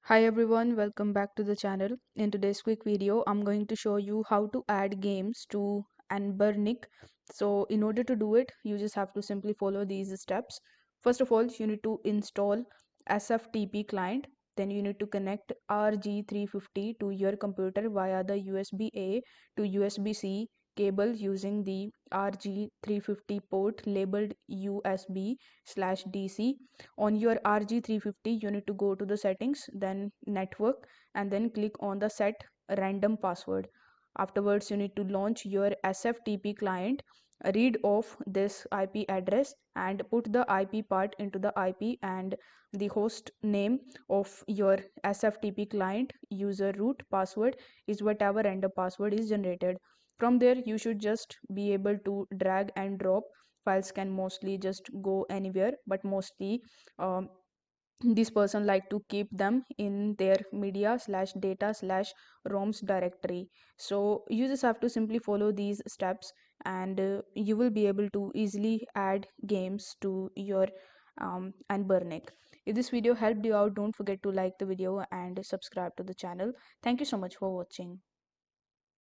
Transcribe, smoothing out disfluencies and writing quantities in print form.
Hi everyone, welcome back to the channel. In today's quick video, I'm going to show you how to add games to Anbernic. So in order to do it, you just have to simply follow these steps. First of all, you need to install SFTP client. Then you need to connect RG350 to your computer via the USB-A to USB-C cable using the RG350 port labeled USB/DC. On your RG350 you need to go to the settings, then network, and then click on the set random password. Afterwards you need to launch your SFTP client, read off this IP address and put the IP part into the IP, and the host name of your SFTP client user root password is whatever random password is generated. From there you should just be able to drag and drop. Files can mostly just go anywhere, but mostly um, this person like to keep them in their media slash data slash roms directory. So you just have to simply follow these steps, and you will be able to easily add games to your Anbernic. If this video helped you out, don't forget to like the video and subscribe to the channel. Thank you so much for watching.